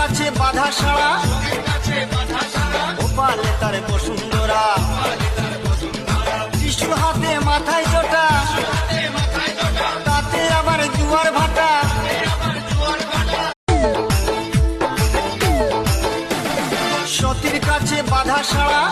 কাছে বাধা সারা গোপালে তার বসুন্ধরা যিশুর হাতে মাথায় জোটা তাতে আবার জুয়ার ভাটা সতীর কাছে বাধা সারা